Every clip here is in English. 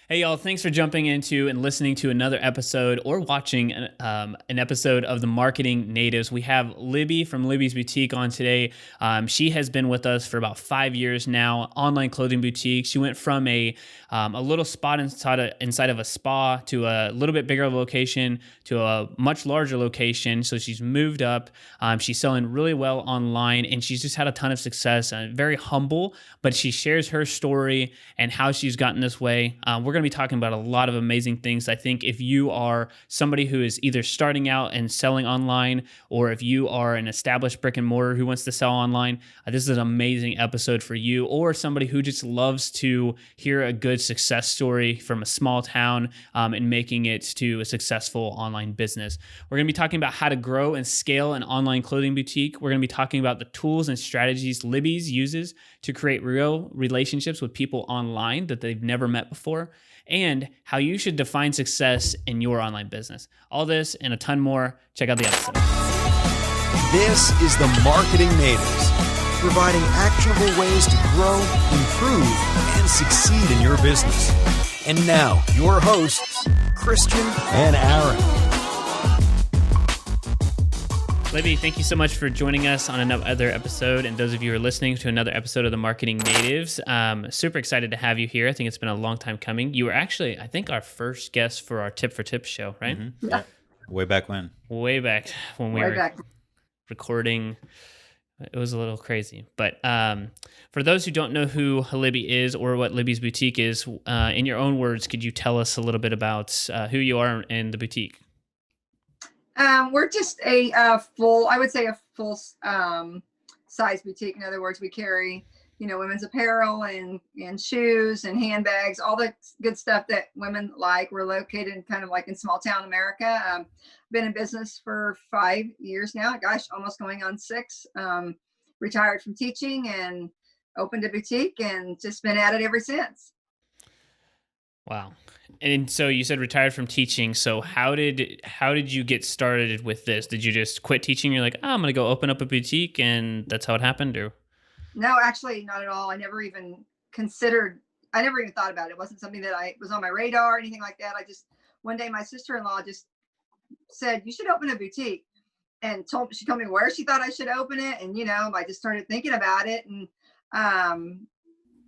Hey, y'all, thanks for jumping into and listening to another episode or watching an episode of The Marketing Natives. We have Libby from Libbys Boutique on today. She has been with us for about 5 years now, online clothing boutique. She went from a little spot inside of a spa to a little bit bigger location to a much larger location. So she's moved up. She's selling really well online, and she's just had a ton of success and very humble, but she shares her story and how she's gotten this way. We're going to be talking about a lot of amazing things. I think if you are somebody who is either starting out and selling online, or if you are an established brick and mortar who wants to sell online, this is an amazing episode for you, or somebody who just loves to hear a good success story from a small town and making it to a successful online business. We're going to be talking about how to grow and scale an online clothing boutique. We're going to be talking about the tools and strategies Libby's uses to create real relationships with people online that they've never met before, and how you should define success in your online business. All this and a ton more. Check out the episode. This is the Marketing Natives, providing actionable ways to grow, improve, and succeed in your business. And now, your hosts, Christian and Aaron. Libby, thank you so much for joining us on another episode. And those of you who are listening to another episode of The Marketing Natives, super excited to have you here. I think it's been a long time coming. You were actually, I think, our first guest for our Tip for Tips show, right? Mm-hmm. Yeah. Way back when. Way back when we were recording. It was a little crazy. But for those who don't know who Libby is or what Libby's Boutique is, in your own words, could you tell us a little bit about who you are in the boutique? We're just a full size boutique. In other words, we carry, women's apparel and shoes and handbags, all the good stuff that women like. We're located kind of like in small town America. Been in business for 5 years now. Gosh, almost going on 6. Retired from teaching and opened a boutique and just been at it ever since. Wow. And so you said retired from teaching. So how did you get started with this? Did you just quit teaching? You're like, I'm going to go open up a boutique, and that's how it happened? Or no, actually not at all. I never even thought about it. It wasn't something that was on my radar or anything like that. One day my sister-in-law just said, you should open a boutique, and she told me where she thought I should open it. And, I just started thinking about it. And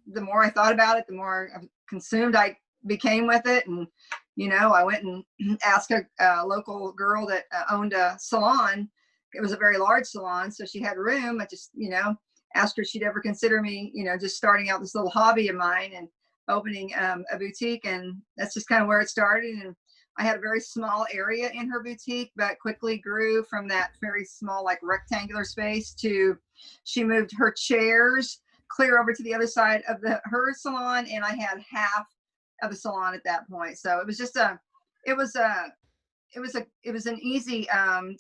the more I thought about it, the more consumed I became with it. And I went and asked a local girl that owned a salon. It was a very large salon, so she had room. I just asked her if she'd ever consider me just starting out this little hobby of mine and opening a boutique. And that's just kind of where it started. And I had a very small area in her boutique, but quickly grew from that very small, like rectangular space to she moved her chairs clear over to the other side of her salon, and I had half of the salon at that point. So it was just it was an easy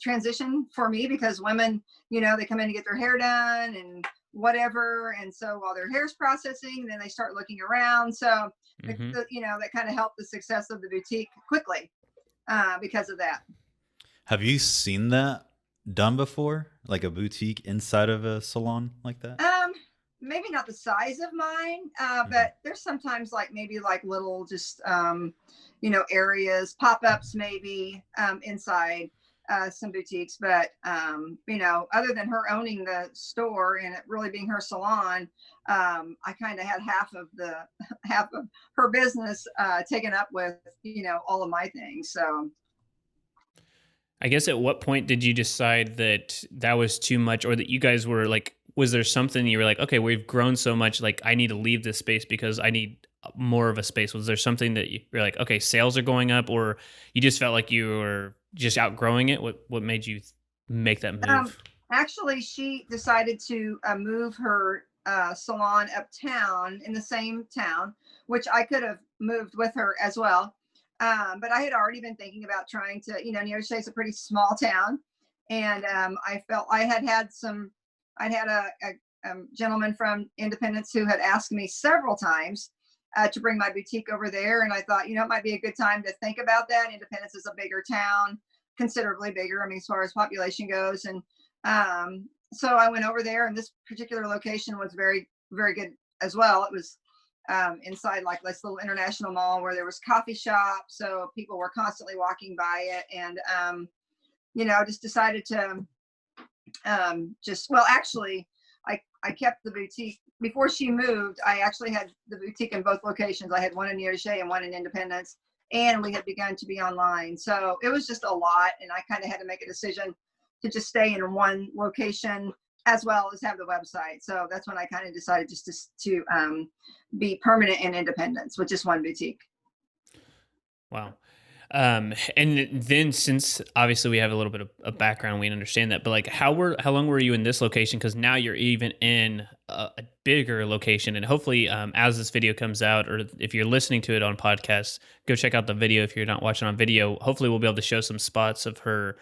transition for me, because women, they come in to get their hair done and whatever. And so while their hair's processing, then they start looking around. So, that kind of helped the success of the boutique quickly because of that. Have you seen that done before? Like a boutique inside of a salon like that? Maybe not the size of mine, but there's sometimes maybe little just, areas, pop-ups maybe inside some boutiques. But, other than her owning the store and it really being her salon, I kind of had half of her business taken up with, all of my things. So I guess at what point did you decide that was too much, or that you guys were like, was there something you were like, okay, we've grown so much, like I need to leave this space because I need more of a space? Was there something that you're like, okay, sales are going up, or you just felt like you were just outgrowing it? What made you make that move? Actually, she decided to move her salon uptown in the same town, which I could have moved with her as well. But I had already been thinking about trying to, New York State's a pretty small town. And I felt I had a gentleman from Independence who had asked me several times to bring my boutique over there. And I thought, it might be a good time to think about that. Independence is a bigger town, considerably bigger, as far as population goes. And so I went over there, and this particular location was very, very good as well. It was inside like this little international mall where there was coffee shop. So people were constantly walking by it. And, just decided to actually, I kept the boutique. Before she moved, I actually had the boutique in both locations. I had one in Neodesha and one in Independence, and we had begun to be online. So it was just a lot, and I kind of had to make a decision to just stay in one location as well as have the website. So that's when I kind of decided just to be permanent in Independence with just one boutique. Wow. And then, since obviously we have a little bit of background, we understand that, but like how long were you in this location? Because now you're even in a bigger location, and hopefully as this video comes out, or if you're listening to it on podcasts, go check out the video. If you're not watching on video, hopefully we'll be able to show some spots of her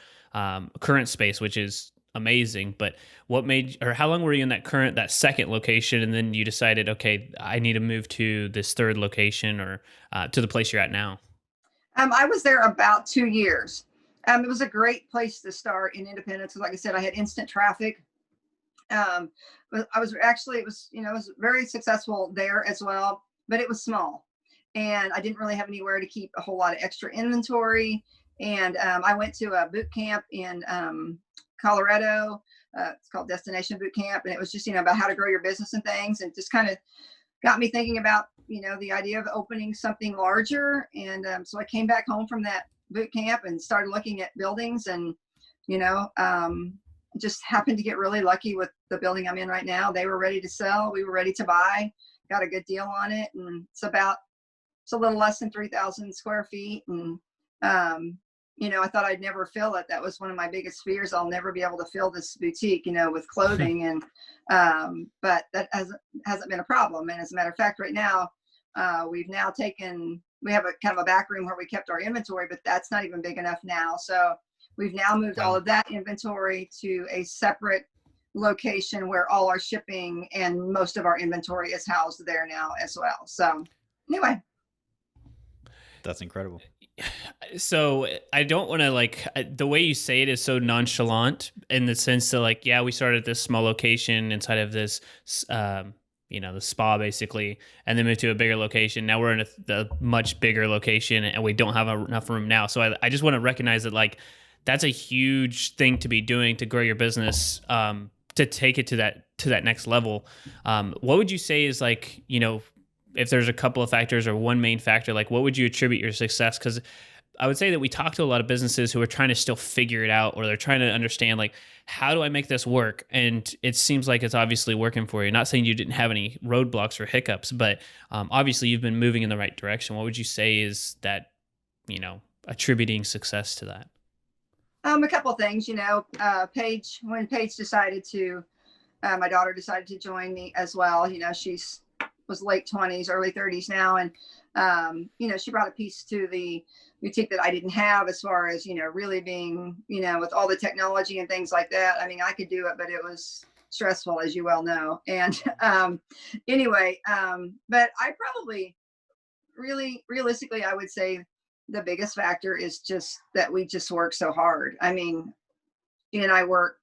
current space, which is amazing. But how long were you in that second location, and then you decided, okay, I need to move to this third location, or to the place you're at now? I was there about 2 years. It was a great place to start in Independence. Like I said, I had instant traffic. But it was very successful there as well, but it was small, and I didn't really have anywhere to keep a whole lot of extra inventory. And I went to a boot camp in Colorado. It's called Destination Boot Camp, and it was just about how to grow your business and things, and just kind of got me thinking about the idea of opening something larger. And so I came back home from that boot camp and started looking at buildings, and just happened to get really lucky with the building I'm in right now. They were ready to sell, we were ready to buy, got a good deal on it, and it's a little less than 3,000 square feet. And I thought I'd never fill it. That was one of my biggest fears. I'll never be able to fill this boutique, with clothing. And but that hasn't been a problem. And as a matter of fact, right now, we have a kind of a back room where we kept our inventory, but that's not even big enough now. So we've now moved all of that inventory to a separate location where all our shipping and most of our inventory is housed there now as well. So anyway. That's incredible. So I don't want to the way you say it is so nonchalant, in the sense that yeah, we started at this small location inside of this, the spa basically, and then moved to a bigger location. Now we're in the much bigger location, and we don't have enough room now. So I just want to recognize that that's a huge thing to be doing to grow your business, to take it to that next level. What would you say is if there's a couple of factors or one main factor, what would you attribute your success? Because I would say that we talk to a lot of businesses who are trying to still figure it out, or they're trying to understand, how do I make this work? And it seems like it's obviously working for you. Not saying you didn't have any roadblocks or hiccups, but obviously you've been moving in the right direction. What would you say is that, attributing success to that? A couple of things, Paige, when Paige decided to, my daughter decided to join me as well. She's was late 20s, early 30s now. And, she brought a piece to the boutique that I didn't have, as far as, really being, with all the technology and things like that. I mean, I could do it, but it was stressful, as you well know. And but I probably realistically, I would say the biggest factor is just that we just work so hard. I mean, she and I work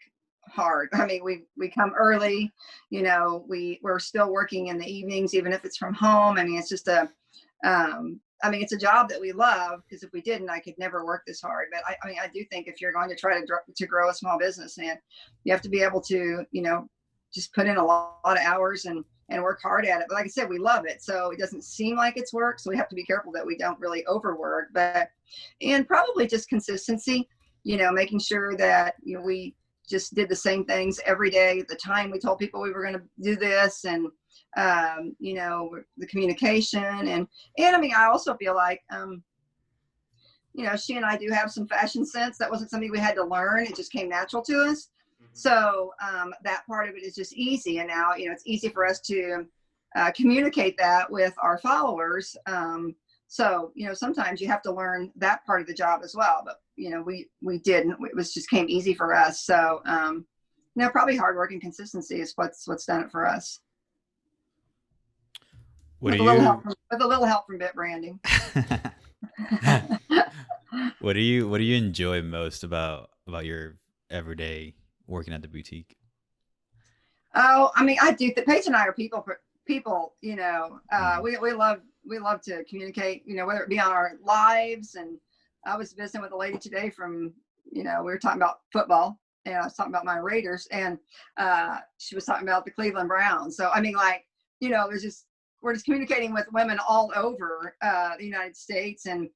hard. I mean, we come early, we're still working in the evenings, even if it's from home. I mean, it's just it's a job that we love, because if we didn't, I could never work this hard. But I do think if you're going to try to grow a small business, and you have to be able to, just put in a lot of hours and work hard at it. But like I said, we love it. So it doesn't seem like it's work. So we have to be careful that we don't really overwork, and probably just consistency, making sure that, we just did the same things every day at the time we told people we were going to do this. And, the communication and I also feel like, she and I do have some fashion sense. That wasn't something we had to learn. It just came natural to us. So that part of it is just easy. And now, it's easy for us to communicate that with our followers. So, sometimes you have to learn that part of the job as well. But, we didn't. It just came easy for us. So, probably hard work and consistency is what's done it for us. With a little help from Bit Branding. What do you enjoy most about your everyday working at the boutique? Oh, I mean, I do. Paige and I are people people, we love to communicate, whether it be on our lives. And I was visiting with a lady today from, we were talking about football, and I was talking about my Raiders, and she was talking about the Cleveland Browns. So, I mean, like, we're just communicating with women all over the United States. And,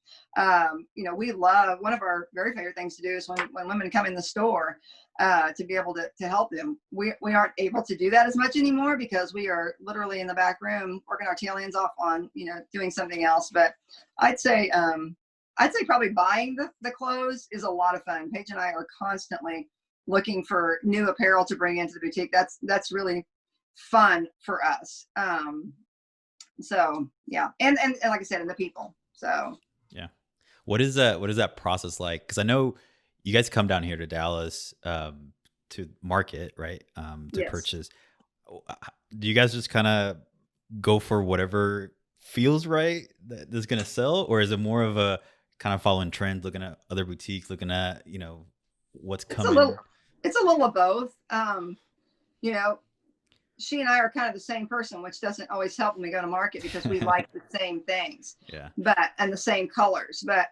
we love, one of our very favorite things to do is when women come in the store, to be able to help them. We aren't able to do that as much anymore because we are literally in the back room working our tail ends off on, doing something else. But I'd say probably buying the clothes is a lot of fun. Paige and I are constantly looking for new apparel to bring into the boutique. That's really fun for us. So yeah. And like I said, and the people. So yeah. What is that process like? Because I know you guys come down here to Dallas to market, right? To yes. purchase. Do you guys just kind of go for whatever feels right that's going to sell? Or is it more of a kind of following trends, looking at other boutiques, looking at, what's coming? It's a little of both. She and I are kind of the same person, which doesn't always help when we go to market because we like the same things, and the same colors. But,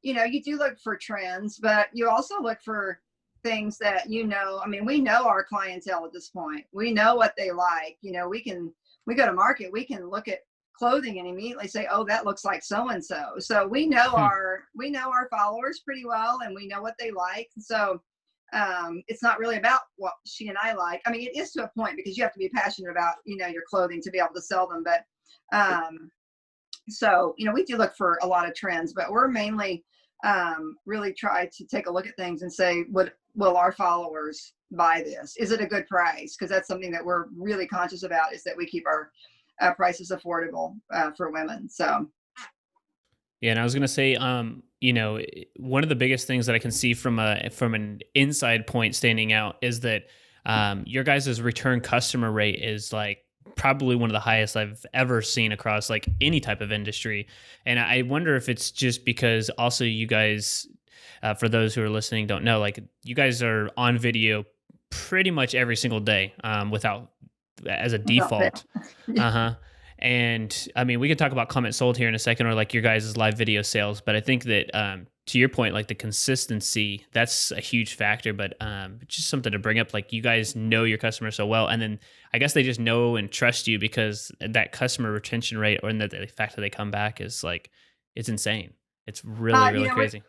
you do look for trends, but you also look for things that, we know our clientele at this point. We know what they like. We go to market, we can look at clothing and immediately say, oh, that looks like so-and-so. So we know our followers pretty well, and we know what they like. So it's not really about what she and I like. I mean, it is to a point because you have to be passionate about, your clothing to be able to sell them. But so, we do look for a lot of trends, but we're mainly really try to take a look at things and say, will our followers buy this? Is it a good price? Because that's something that we're really conscious about, is that we keep our prices affordable for women. So. Yeah, and I was gonna say, one of the biggest things that I can see from an inside point standing out is that your guys' return customer rate is like probably one of the highest I've ever seen across like any type of industry. And I wonder if it's just because also you guys, for those who are listening, don't know, like you guys are on video pretty much every single day, without as a default. Uh-huh. And I mean, we can talk about comment sold here in a second, or like your guys' live video sales. But I think that to your point, like the consistency, that's a huge factor. But just something to bring up, like you guys know your customer so well. And then I guess they just know and trust you because that customer retention rate, or the fact that they come back is like, it's insane. It's really crazy.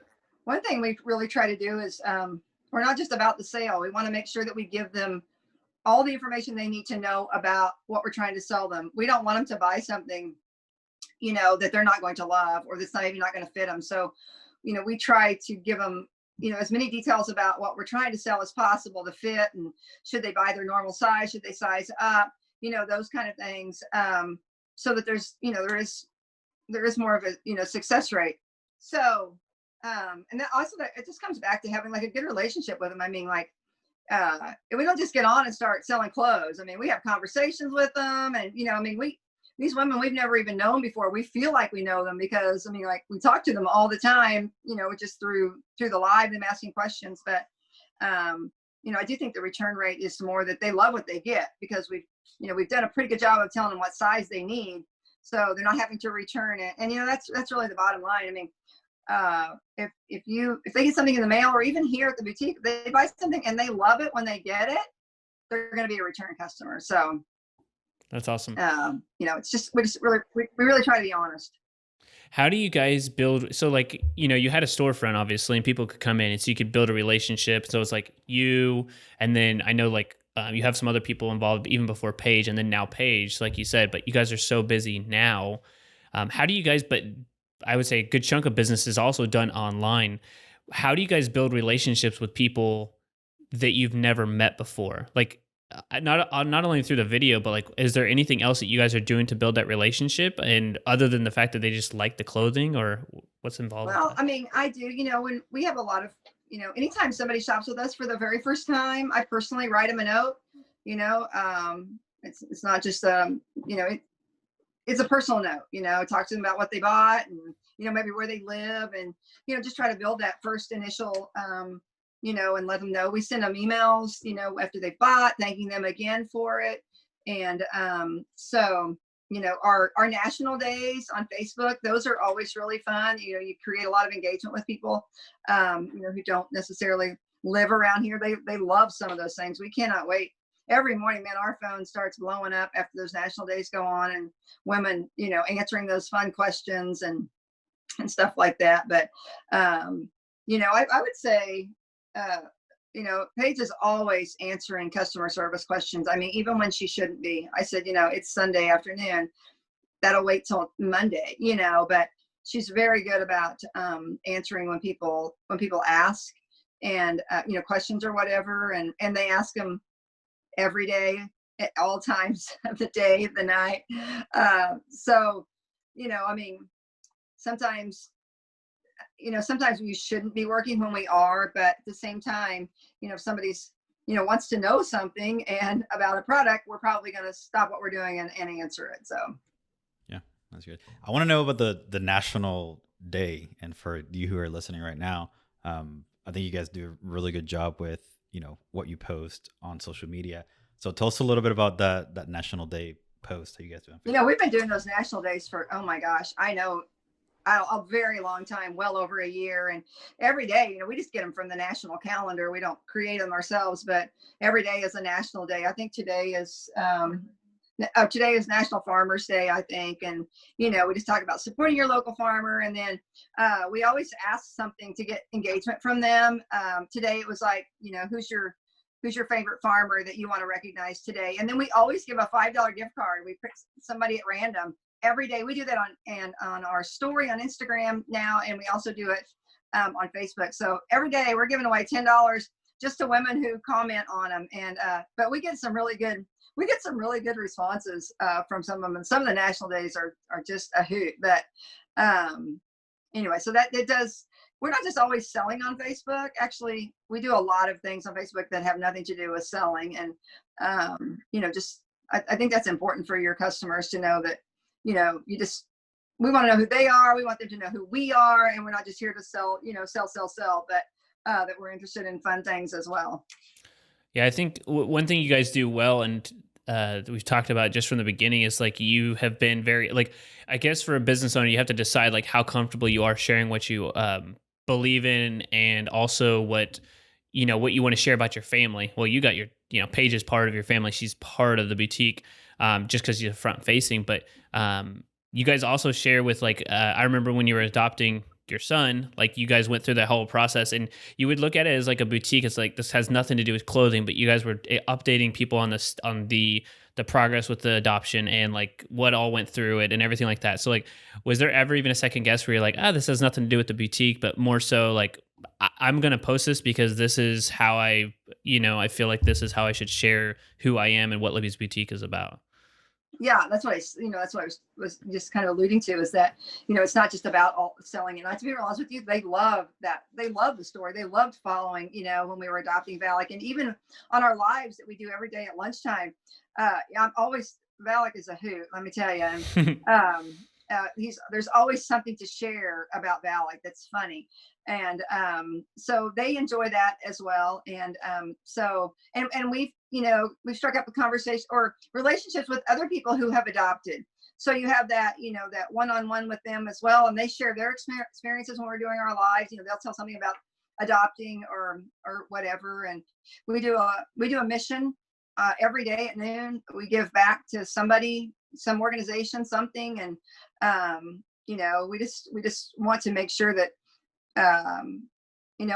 One thing we really try to do is we're not just about the sale. We want to make sure that we give them all the information they need to know about what we're trying to sell them. We don't want them to buy something, that they're not going to love, or that's not going to fit them. So, we try to give them, as many details about what we're trying to sell as possible to fit, and should they buy their normal size, should they size up, those kind of things. So that there's, there is more of a, success rate. So, and that also, it just comes back to having like a good relationship with them. I mean, like, we don't just get on and start selling clothes. I mean, we have conversations with them, and these women we've never even known before. We feel like we know them because like we talk to them all the time, just through the live, them asking questions. But I do think the return rate is more that they love what they get because we've done a pretty good job of telling them what size they need, so they're not having to return it. And that's really the bottom line. I mean, if they get something in the mail, or even here at the boutique, they buy something and they love it when they get it, they're going to be a return customer. So that's awesome. It's just, we really try to be honest. How do you guys build? So like, you had a storefront obviously, and people could come in, and so you could build a relationship. So it's like you, and then I know like you have some other people involved even before Paige, and then now Paige, like you said, but you guys are so busy now. How do you guys, but I would say a good chunk of business is also done online. How do you guys build relationships with people that you've never met before? Like not only through the video, but like, is there anything else that you guys are doing to build that relationship? And other than the fact that they just like the clothing, or what's involved? Well, I mean, I do, when we have a lot of, anytime somebody shops with us for the very first time, I personally write them a note, it's not just, it's a personal note, talk to them about what they bought, and, maybe where they live, and, just try to build that first initial, and let them know. We send them emails, after they bought, thanking them again for it. And so, our national days on Facebook, those are always really fun. You create a lot of engagement with people, who don't necessarily live around here. They love some of those things. We cannot wait. Every morning, man, our phone starts blowing up after those national days go on, and women, answering those fun questions and stuff like that. But, I would say, Paige is always answering customer service questions. I mean, even when she shouldn't be. I said, it's Sunday afternoon. That'll wait till Monday, but she's very good about answering when people ask and, questions or whatever. And they ask them every day at all times of the day, of the night. So, I mean, sometimes we shouldn't be working when we are, but at the same time, if somebody's, wants to know something and about a product, we're probably going to stop what we're doing and answer it. So. Yeah, that's good. I want to know about the National Day. And for you who are listening right now, I think you guys do a really good job with, what you post on social media. So tell us a little bit about that National Day post. How you guys doing? We've been doing those national days for, oh my gosh, I know, a very long time, well over a year. And every day, we just get them from the national calendar. We don't create them ourselves, but every day is a national day. I think today is National Farmers Day, I think. And, we just talk about supporting your local farmer. And then we always ask something to get engagement from them. Today it was like, who's your favorite farmer that you want to recognize today? And then we always give a $5 gift card. We pick somebody at random every day. We do that on our story on Instagram now, and we also do it on Facebook. So every day we're giving away $10 just to women who comment on them. And but we get some really good responses from some of them. And some of the national days are just a hoot. But anyway, so that it does. We're not just always selling on Facebook. Actually, we do a lot of things on Facebook that have nothing to do with selling. And I think that's important for your customers to know that, we want to know who they are. We want them to know who we are. And we're not just here to sell, sell, but that we're interested in fun things as well. Yeah, I think one thing you guys do well, and we've talked about just from the beginning, is like you have been very, like, I guess for a business owner, you have to decide like how comfortable you are sharing what you believe in, and also what you want to share about your family. Well, you got your, Paige is part of your family. She's part of the boutique, just because you're front facing. But you guys also share with like, I remember when you were adopting your son, like you guys went through that whole process, and you would look at it as like a boutique. It's like, this has nothing to do with clothing, but you guys were updating people on this, on the progress with the adoption and like what all went through it and everything like that. So like, was there ever even a second guess where you're like, this has nothing to do with the boutique, but more so like, I'm going to post this because this is how I feel like this is how I should share who I am and what Libbys Boutique is about? Yeah, that's what I was just kind of alluding to, is that, it's not just about all selling. And to be honest with you, they love that. They love the story. They loved following, when we were adopting Valak, and even on our lives that we do every day at lunchtime. Valak is a hoot, let me tell you. And, there's always something to share about Valak that's funny. And so they enjoy that as well. And and we've struck up a conversation or relationships with other people who have adopted. So you have that, that one-on-one with them as well. And they share their experiences when we're doing our lives. They'll tell something about adopting or whatever. And we do a mission every day at noon. We give back to somebody, some organization, something. And, we just want to make sure that,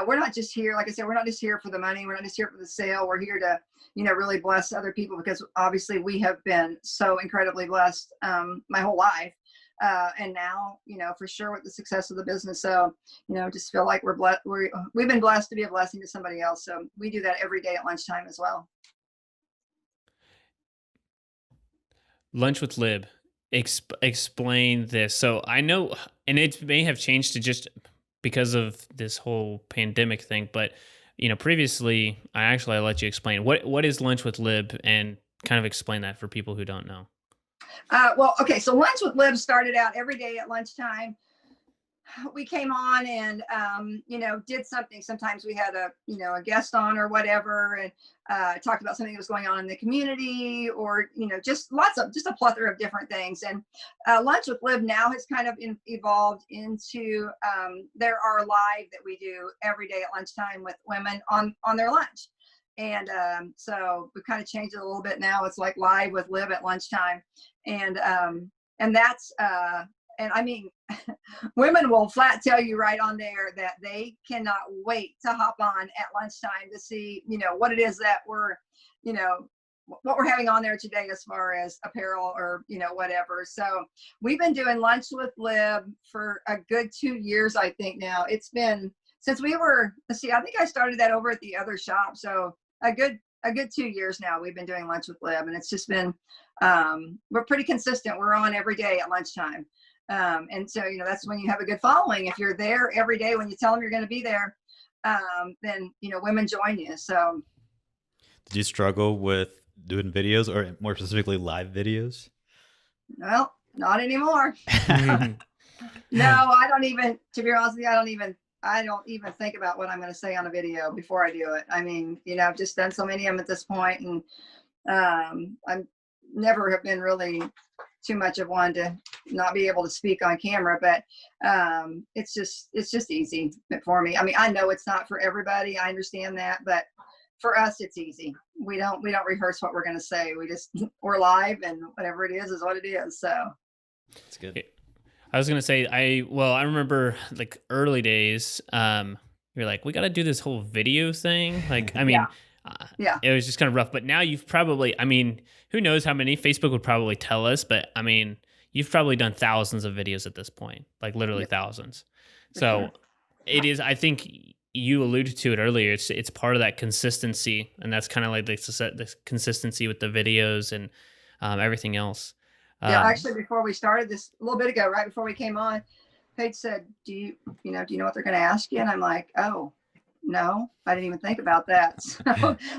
we're not just here, like I said, we're not just here for the money. We're not just here for the sale. We're here to, really bless other people, because obviously we have been so incredibly blessed my whole life. And now, for sure with the success of the business. So, just feel like we've been blessed to be a blessing to somebody else. So we do that every day at lunchtime as well. Lunch with Lib. Explain this. So I know, and it may have changed to just because of this whole pandemic thing, but previously I let you explain what is Lunch with Lib, and kind of explain that for people who don't know. Okay. So Lunch with Lib started out every day at lunchtime. we came on and, did something. Sometimes we had a guest on or whatever, and talked about something that was going on in the community, or, just a plethora of different things. And Lunch with Lib now has kind of evolved into, there are live that we do every day at lunchtime with women on their lunch. And so we kind of changed it a little bit now. It's like live with Lib at lunchtime. And that's, and I mean, women will flat tell you right on there that they cannot wait to hop on at lunchtime to see, what it is that we're, what we're having on there today as far as apparel or, whatever. So we've been doing Lunch with Lib for a good 2 years, I think now. It's been since we were, let's see, I think I started that over at the other shop. So a good 2 years now we've been doing Lunch with Lib, and it's just been, we're pretty consistent. We're on every day at lunchtime. And so, that's when you have a good following. If you're there every day, when you tell them you're going to be there, then, women join you. So. Did you struggle with doing videos, or more specifically live videos? Well, not anymore. No, I don't even, to be honest with you, I don't even think about what I'm going to say on a video before I do it. I mean, I've just done so many of them at this point, and I'm never have been really too much of one to not be able to speak on camera, but it's just easy for me. I mean, I know it's not for everybody. I understand that, but for us, it's easy. We don't rehearse what we're going to say. We're live, and whatever it is what it is. So it's good. I was going to say, I remember like early days, you're like, we got to do this whole video thing. Like, I mean, yeah, it was just kind of rough, but now you've probably, I mean, who knows how many. Facebook would probably tell us, but I mean, you've probably done thousands of videos at this point, like literally thousands. So sure. It is, I think you alluded to it earlier. It's part of that consistency, and that's kind of like the consistency with the videos and everything else. Yeah, actually, before we started this a little bit ago, right before we came on, Paige said, do you know what they're going to ask you? And I'm like, oh, no, I didn't even think about that.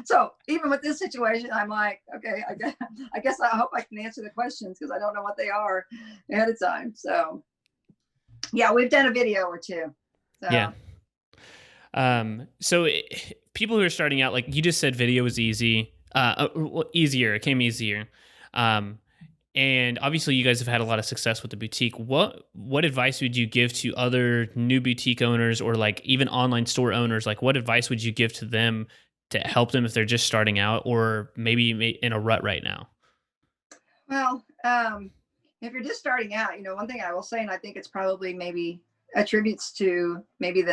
So even with this situation, I'm like, okay, I guess I hope I can answer the questions, because I don't know what they are ahead of time. So yeah, we've done a video or two. So. Yeah. People who are starting out, like you just said, video was easy, easier. It came easier. And obviously you guys have had a lot of success with the boutique. What advice would you give to other new boutique owners, or like even online store owners? Like, what advice would you give to them to help them if they're just starting out, or maybe in a rut right now? Well, if you're just starting out, one thing I will say, and I think it's probably maybe attributes to maybe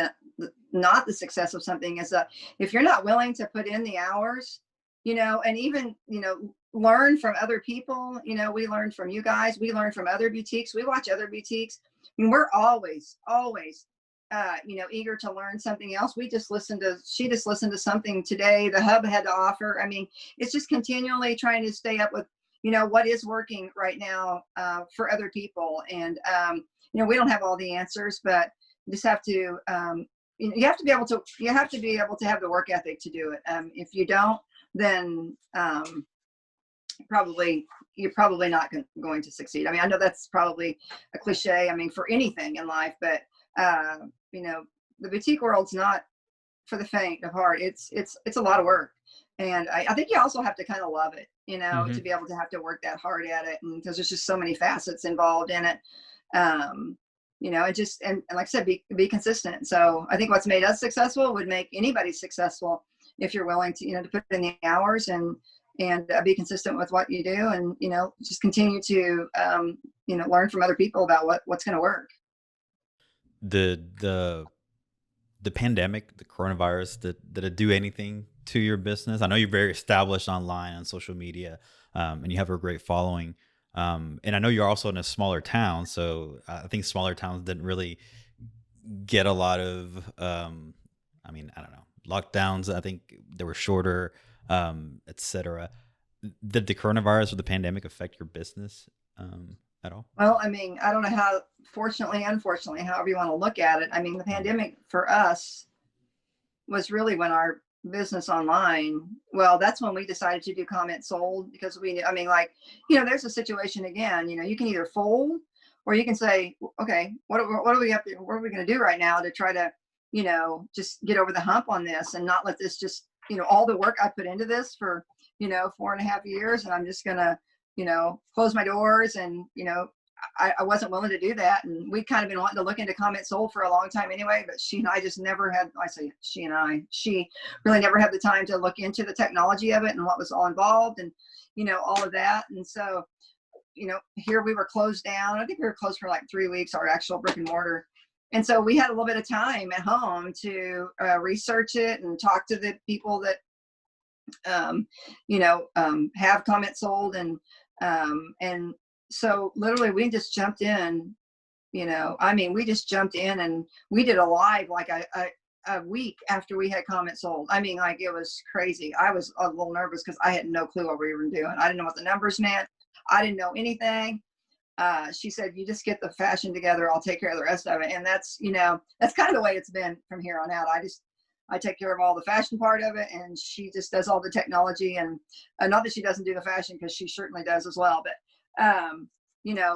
not the success of something, is that if you're not willing to put in the hours, and even, learn from other people. We learn from you guys. We learn from other boutiques. We watch other boutiques. I mean, we're always, eager to learn something else. She just listened to something today the hub had to offer. I mean, it's just continually trying to stay up with, what is working right now for other people. And, we don't have all the answers, but you just have to, you have to be able to have the work ethic to do it. If you don't, then you're probably not going to succeed. I mean, I know that's probably a cliche, I mean, for anything in life, but the boutique world's not for the faint of heart. It's a lot of work. And I think you also have to kind of love it, to be able to have to work that hard at it. And because there's just so many facets involved in it. And like I said, be consistent. So I think what's made us successful would make anybody successful, if you're willing to, to put in the hours and be consistent with what you do, and, just continue to, learn from other people about what's going to work. The pandemic, the coronavirus, did it do anything to your business? I know you're very established online on social media, and you have a great following. And I know you're also in a smaller town, so I think smaller towns didn't really get a lot of, I don't know, lockdowns. I think they were shorter, etc. Did the coronavirus or the pandemic affect your business at all? Well, I mean, I don't know how, fortunately, unfortunately, however you want to look at it. I mean, the pandemic for us was really when our business online, well, that's when we decided to do comment sold, because there's a situation again, you can either fold or you can say, okay, what do we have to, what are we going to do right now to try to, just get over the hump on this and not let this just, all the work I put into this for, 4.5 years, and I'm just going to, close my doors. And, I wasn't willing to do that. And we'd kind of been wanting to look into comment sold for a long time anyway, but she and I just never had, she really never had the time to look into the technology of it and what was all involved and, all of that. And so, here we were closed down. I think we were closed for like 3 weeks, our actual brick and mortar. And so we had a little bit of time at home to research it and talk to the people that, have comment sold. And so literally we just jumped in, we just jumped in and we did a live like a week after we had comment sold. Like it was crazy. I was a little nervous because I had no clue what we were doing. I didn't know what the numbers meant. I didn't know anything. She said, you just get the fashion together. I'll take care of the rest of it. And that's, that's kind of the way it's been from here on out. I take care of all the fashion part of it, and she just does all the technology. And not that she doesn't do the fashion, because she certainly does as well. But,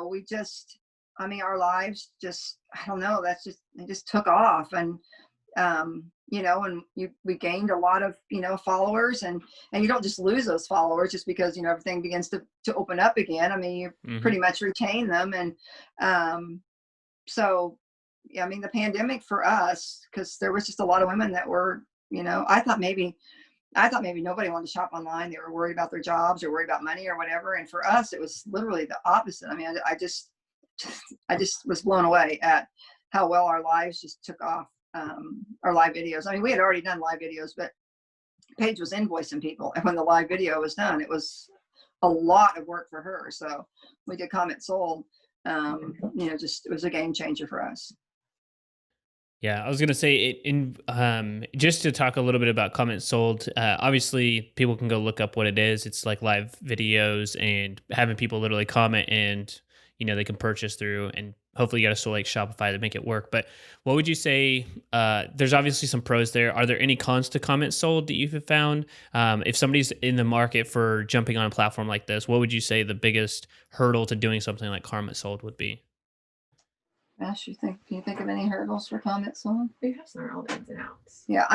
we just, our lives just, I don't know, they just took off. And, and we gained a lot of, followers, and you don't just lose those followers just because, everything begins to open up again. You pretty much retain them. And, so, yeah, the pandemic for us, because there was just a lot of women that were, I thought maybe nobody wanted to shop online. They were worried about their jobs or worried about money or whatever. And for us, it was literally the opposite. I just was blown away at how well our lives just took off. Our live videos. We had already done live videos, but Paige was invoicing people. And when the live video was done, it was a lot of work for her. So we did comment sold. It was a game changer for us. Yeah, I was gonna say just to talk a little bit about comment sold. Obviously, people can go look up what it is. It's like live videos and having people literally comment, and they can purchase through. And hopefully, you got a tool like Shopify to make it work. But what would you say? There's obviously some pros there. Are there any cons to comment sold that you've found? If somebody's in the market for jumping on a platform like this, what would you say the biggest hurdle to doing something like comment sold would be? Ash, can you think of any hurdles for comment sold? You have some real ins and outs. Yeah,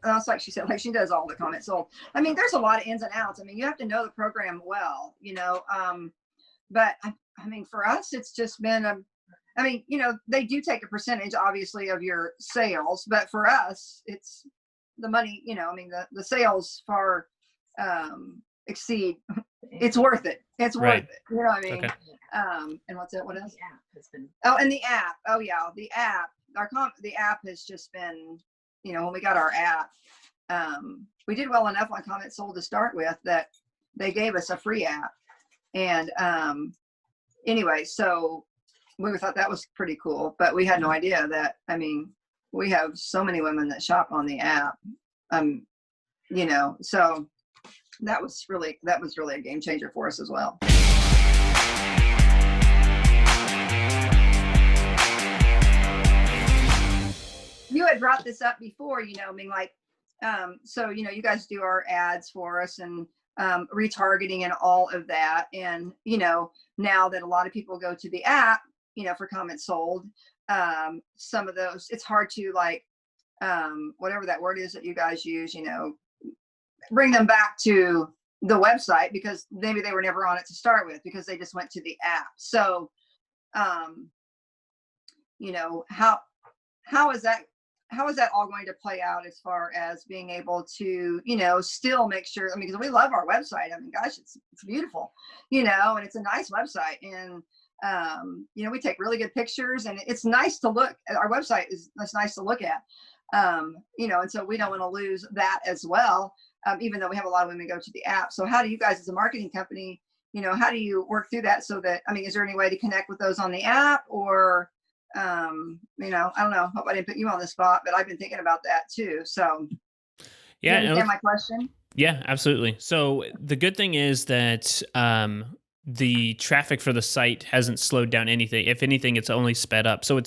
that's like she said, like she does all the comment sold. There's a lot of ins and outs. You have to know the program well, but for us, it's just been they do take a percentage, obviously, of your sales, but for us, it's the money, the sales far exceed, it's worth it. It's worth it. You know what I mean? Okay. And what's that? What else? The app has been. Oh, and the app. Oh yeah, the app. The app has just been, when we got our app, we did well enough on comment sold to start with that they gave us a free app. And anyway, so we thought that was pretty cool, but we had no idea that, we have so many women that shop on the app, so that was really a game changer for us as well. You had brought this up before, so, you guys do our ads for us and retargeting and all of that. And, now that a lot of people go to the app, for comments sold, some of those, it's hard to whatever that word is that you guys use, bring them back to the website because maybe they were never on it to start with because they just went to the app. So, how is that all going to play out as far as being able to, still make sure, because we love our website. Gosh, it's beautiful, and it's a nice website. And, we take really good pictures and it's nice to look at. Our website that's nice to look at, and so we don't want to lose that as well. Even though we have a lot of women go to the app. So how do you guys as a marketing company, how do you work through that so that, is there any way to connect with those on the app or, I don't know. Hope I didn't put you on the spot, but I've been thinking about that too. So yeah, you understand my question? Yeah, absolutely. So the good thing is that the traffic for the site hasn't slowed down anything. If anything, it's only sped up. So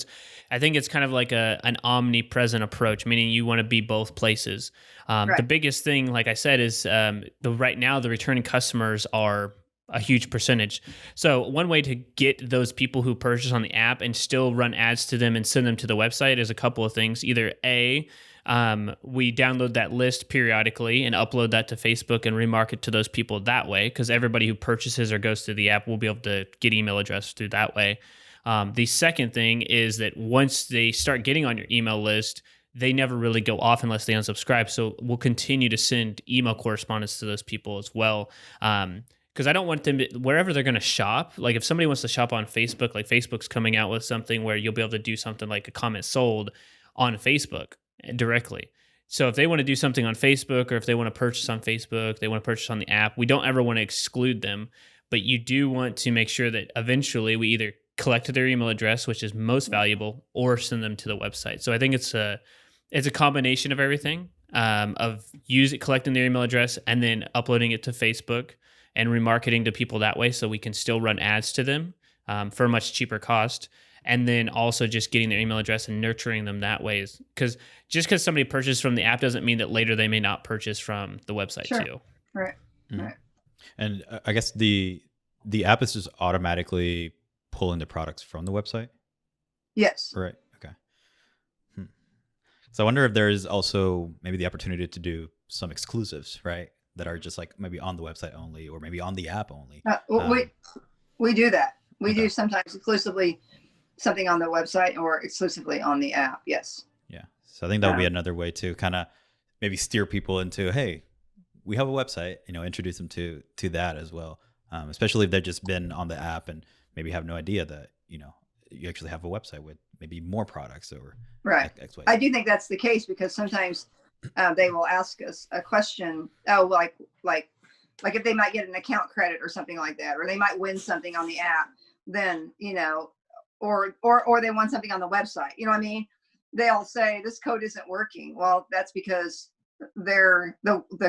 I think it's kind of like an omnipresent approach, meaning you want to be both places. Right. The biggest thing, like I said, is right now the returning customers are a huge percentage. So one way to get those people who purchase on the app and still run ads to them and send them to the website is a couple of things. Either A, we download that list periodically and upload that to Facebook and remarket to those people that way, because everybody who purchases or goes through the app will be able to get email address through that way. The second thing is that once they start getting on your email list, they never really go off unless they unsubscribe. So we'll continue to send email correspondence to those people as well. Because I don't want them to, wherever they're going to shop, like if somebody wants to shop on Facebook, like Facebook's coming out with something where you'll be able to do something like a comment sold on Facebook directly. So if they want to do something on Facebook, or if they want to purchase on Facebook, they want to purchase on the app, we don't ever want to exclude them, but you do want to make sure that eventually we either collect their email address, which is most valuable, or send them to the website. So I think it's a combination of everything, of collecting their email address and then uploading it to Facebook and remarketing to people that way, so we can still run ads to them for a much cheaper cost. And then also just getting their email address and nurturing them that way. Because just because somebody purchased from the app doesn't mean that later they may not purchase from the website too. Right. Mhm. Right. And I guess the app is just automatically pulling the products from the website, Yes. right? Okay. So I wonder if there's also maybe the opportunity to do some exclusives, right? That are just like maybe on the website only, or maybe on the app only. We do that. We Okay. do sometimes exclusively something on the website or exclusively on the app. Yes. Yeah. So I think that would be another way to kind of maybe steer people into, hey, we have a website, introduce them to that as well. Especially if they've just been on the app and maybe have no idea that, you actually have a website with maybe more products or Right. X, Y, I Z. do think that's the case, because sometimes they will ask us a question. Oh, like if they might get an account credit or something like that, or they might win something on the app, then, or they want something on the website. You know what I mean? They'll say this code isn't working. Well, that's because the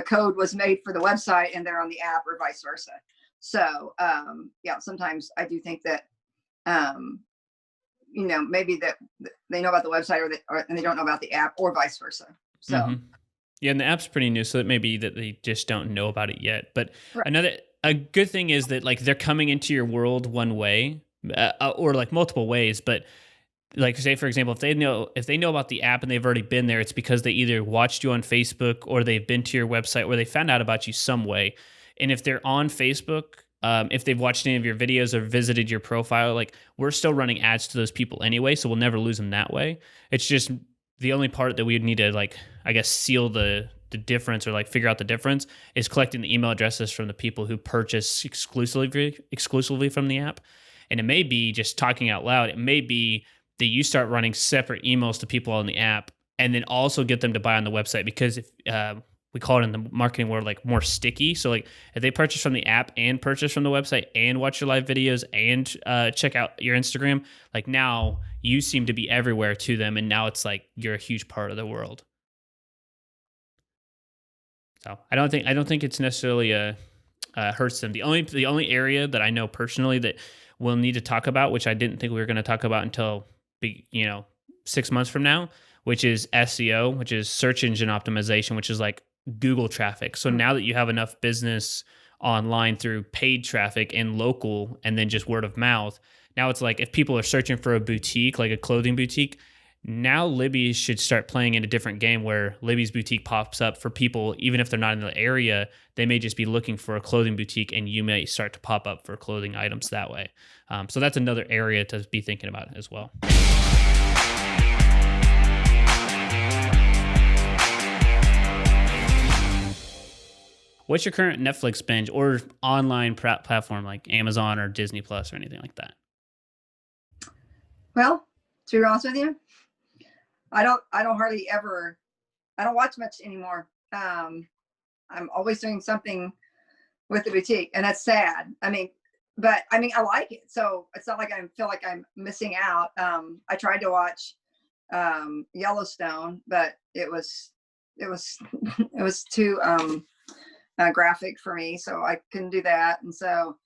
code was made for the website and they're on the app, or vice versa. So sometimes I do think that maybe that they know about the website, and they don't know about the app, or vice versa. So Mhm. Yeah, and the app's pretty new, so it may be that they just don't know about it yet. But Right. a good thing is that like they're coming into your world one way, or like multiple ways. But like say for example, if they know about the app and they've already been there, it's because they either watched you on Facebook or they've been to your website where they found out about you some way. And if they're on Facebook, if they've watched any of your videos or visited your profile, like we're still running ads to those people anyway, so we'll never lose them that way. It's just the only part that we would need to like, I guess, seal the difference, or like figure out the difference, is collecting the email addresses from the people who purchase exclusively from the app. And it may be, just talking out loud, it may be that you start running separate emails to people on the app, and then also get them to buy on the website, because if we call it in the marketing world like more sticky. So like if they purchase from the app and purchase from the website and watch your live videos and check out your Instagram, like now you seem to be everywhere to them, and now it's like you're a huge part of the world. So I don't think it's necessarily hurts them. The only area that I know personally that we'll need to talk about, which I didn't think we were going to talk about until 6 months from now, which is SEO, which is search engine optimization, which is like Google traffic. So now that you have enough business online through paid traffic and local, and then just word of mouth, now it's like if people are searching for a boutique, like a clothing boutique, now Libby should start playing in a different game where Libby's Boutique pops up for people, even if they're not in the area. They may just be looking for a clothing boutique, and you may start to pop up for clothing items that way. So that's another area to be thinking about as well. What's your current Netflix binge or online platform like Amazon or Disney Plus or anything like that? Well, to be honest with you, I don't hardly ever, I don't watch much anymore. I'm always doing something with the boutique, and that's sad. But I like it. So it's not like I feel like I'm missing out. I tried to watch Yellowstone, but it was it was too graphic for me, so I couldn't do that. And so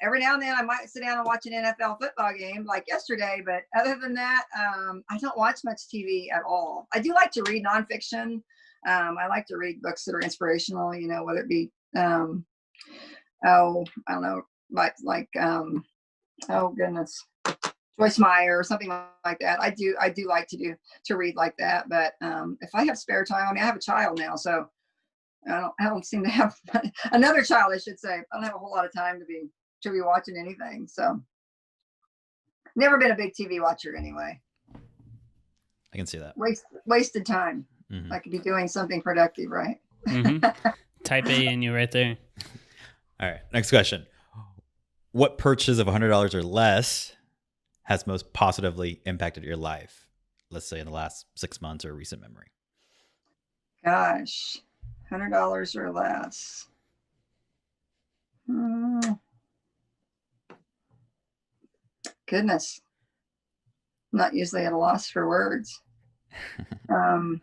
every now and then I might sit down and watch an NFL football game like yesterday, but other than that, I don't watch much TV at all. I do like to read nonfiction. I like to read books that are inspirational, whether it be oh, I don't know, like oh goodness, Joyce Meyer or something like that. I do like to read like that. But if I have spare time, I mean, I have a child now, so I don't seem to have another child, I should say. I don't have a whole lot of time to be watching anything. So never been a big TV watcher anyway. I can see that. Wasted time. Mm-hmm. I could be doing something productive, right? Mm-hmm. Type A in you right there. All right. Next question. What purchase of $100 or less has most positively impacted your life? Let's say in the last 6 months or recent memory. Gosh, $100 or less. Goodness. I'm not usually at a loss for words. I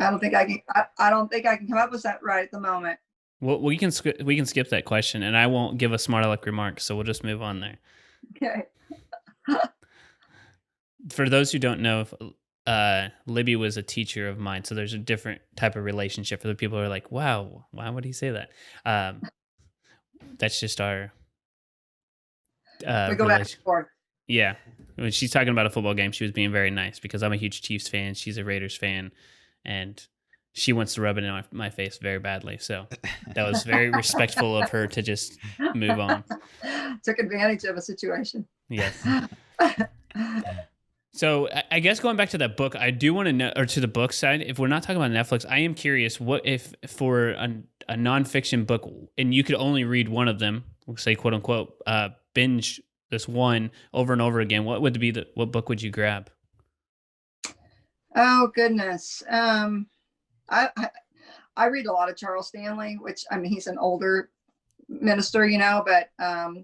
don't think I can. I don't think I can come up with that right at the moment. Well, we can skip that question, and I won't give a smart aleck remark, so we'll just move on there. Okay. For those who don't know, Libby was a teacher of mine, so there's a different type of relationship for the people who are like, "Wow, why would he say that?" That's just our We go back and forth. Yeah, when she's talking about a football game, she was being very nice because I'm a huge Chiefs fan. She's a Raiders fan, and she wants to rub it in my face very badly. So that was very respectful of her to just move on. Took advantage of a situation. Yes. So I guess going back to that book, I do want to know, or to the book side, if we're not talking about Netflix, I am curious, what if for a nonfiction book, and you could only read one of them, we'll say quote unquote, binge this one over and over again, what would be what book would you grab? Oh goodness. I read a lot of Charles Stanley, which, I mean, he's an older minister, but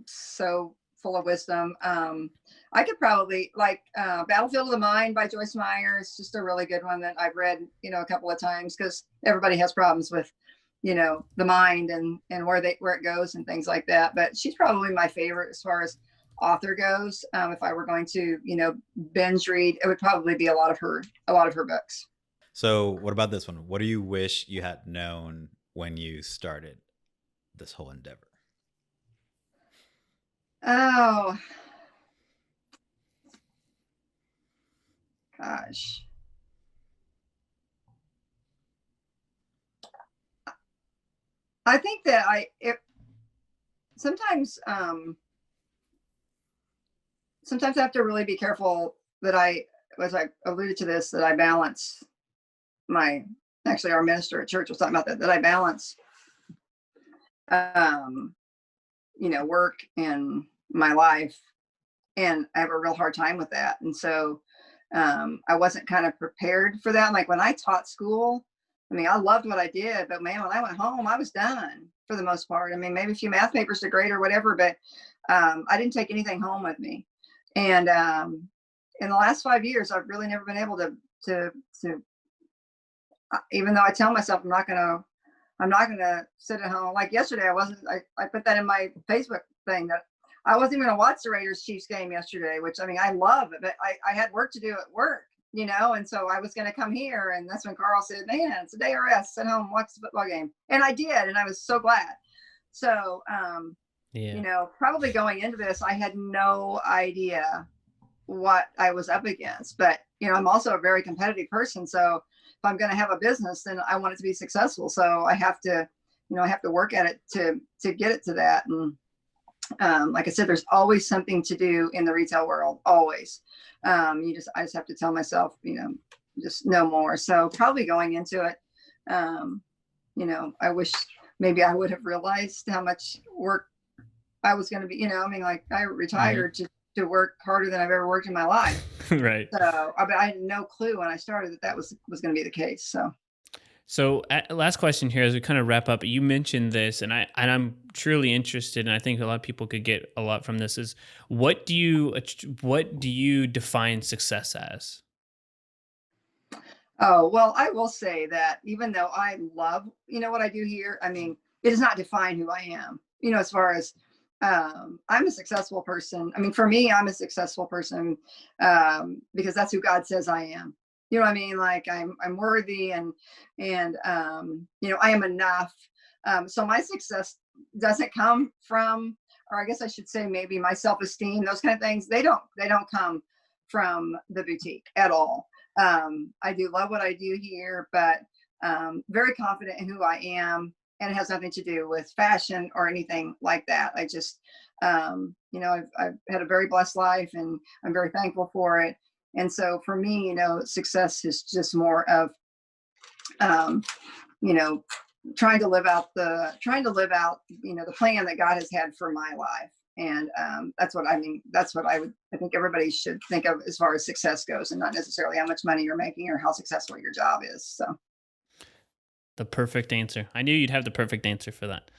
so full of wisdom. I could probably like Battlefield of the Mind by Joyce Meyer. It's just a really good one that I've read, a couple of times, because everybody has problems with, the mind and where it goes and things like that. But she's probably my favorite as far as author goes. If I were going to, binge read, it would probably be a lot of her books. So what about this one? What do you wish you had known when you started this whole endeavor? Oh, gosh. I think that sometimes I have to really be careful that as I alluded to this, that I balance our minister at church was talking about that I balance, work and my life. And I have a real hard time with that. And so I wasn't kind of prepared for that. Like when I taught school, I mean, I loved what I did, but man, when I went home, I was done for the most part. I mean, maybe a few math papers to grade or whatever, but I didn't take anything home with me. And in the last 5 years, I've really never been able to even though I tell myself I'm not gonna sit at home. Like yesterday, I put that in my Facebook thing that I wasn't even gonna watch the Raiders Chiefs game yesterday, which, I mean, I love it, but I had work to do at work, and so I was gonna come here, and that's when Carl said, man, it's a day of rest, sit home, watch the football game. And I did, and I was so glad. So probably going into this, I had no idea what I was up against, but I'm also a very competitive person. So if I'm going to have a business, then I want it to be successful. So I have to work at it to get it to that. And like I said, there's always something to do in the retail world, always. I just have to tell myself, just no more. So probably going into it, I wish maybe I would have realized how much work I was going to be, I retired to work harder than I've ever worked in my life. Right. So I had no clue when I started that was going to be the case. So last question here as we kind of wrap up. You mentioned this, and I'm truly interested, and I think a lot of people could get a lot from this. Is what do you define success as? Oh, well, I will say that even though I love, what I do here, I mean, it does not define who I am, as far as I'm a successful person. I mean, for me, I'm a successful person because that's who God says I am. You know what I mean? Like I'm worthy and I am enough. So my success doesn't come from, or I guess I should say maybe my self-esteem, those kind of things. They don't come from the boutique at all. I do love what I do here, but very confident in who I am, and it has nothing to do with fashion or anything like that. I just, I've had a very blessed life, and I'm very thankful for it. And so for me, success is just more of, trying to live out the plan that God has had for my life. And that's what I think everybody should think of as far as success goes, and not necessarily how much money you're making or how successful your job is. So The perfect answer. I knew you'd have the perfect answer for that.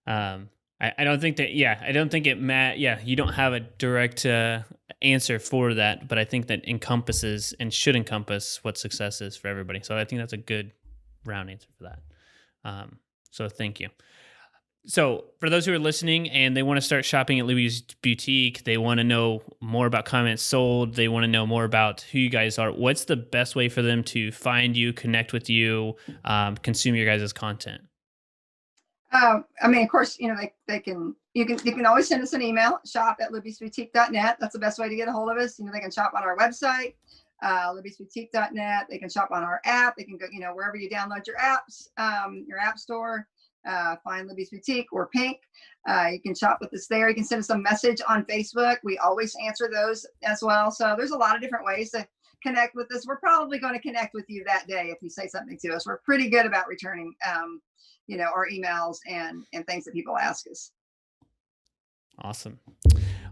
I don't think that, I don't think you don't have a direct answer for that, but I think that encompasses and should encompass what success is for everybody. So I think that's a good round answer for that. So thank you. So for those who are listening and they want to start shopping at Libbys Boutique, they want to know more about Comments Sold, they want to know more about who you guys are, what's the best way for them to find you, connect with you, consume your guys' content? Of course, you can always send us an email, shop@libbysboutique.net. That's the best way to get a hold of us. They can shop on our website, libbysboutique.net. They can shop on our app. They can go, wherever you download your apps, your app store, find Libbys Boutique or Pink. You can shop with us there. You can send us a message on Facebook. We always answer those as well. So there's a lot of different ways to connect with us. We're probably going to connect with you that day if you say something to us. We're pretty good about returning our emails and things that people ask us. Awesome.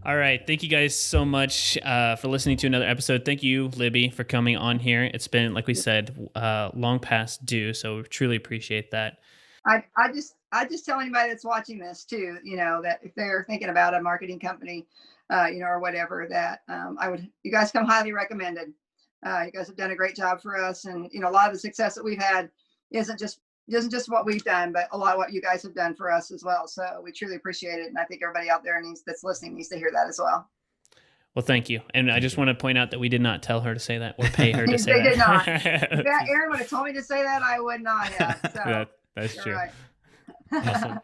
All right. Thank you guys so much for listening to another episode. Thank you, Libby, for coming on here. It's been, like we said, long past due. So we truly appreciate that. I just tell anybody that's watching this too, that if they're thinking about a marketing company, or whatever, that you guys come highly recommended. You guys have done a great job for us. And, a lot of the success that we've had isn't just what we've done, but a lot of what you guys have done for us as well. So we truly appreciate it. And I think everybody out there that's listening needs to hear that as well. Well, thank you. And I just want to point out that we did not tell her to say that or pay her to say they that. Did not. If Aaron would have told me to say that, I would not have. So that's true. Right. Awesome.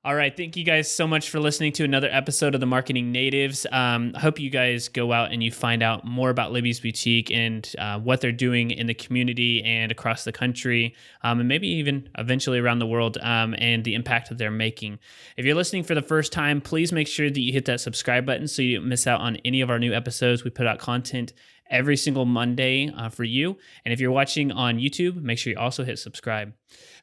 All right. Thank you guys so much for listening to another episode of the Marketing Natives. I hope you guys go out and you find out more about Libbys Boutique and what they're doing in the community and across the country, and maybe even eventually around the world, and the impact that they're making. If you're listening for the first time, please make sure that you hit that subscribe button so you don't miss out on any of our new episodes. We put out content every single Monday for you. And if you're watching on YouTube, make sure you also hit subscribe.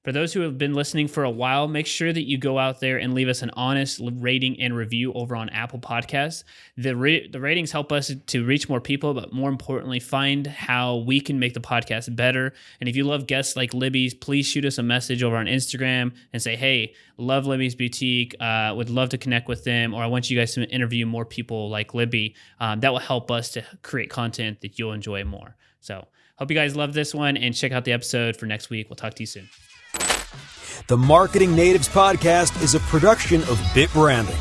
For those who have been listening for a while, make sure that you go out there and leave us an honest rating and review over on Apple Podcasts. The ratings help us to reach more people, but more importantly, find how we can make the podcast better. And if you love guests like Libby's, please shoot us a message over on Instagram and say, hey, love Libbys Boutique, would love to connect with them, or I want you guys to interview more people like Libby. That will help us to create content that you'll enjoy more. So hope you guys love this one, and check out the episode for next week. We'll talk to you soon. The Marketing Natives Podcast is a production of Bit Branding.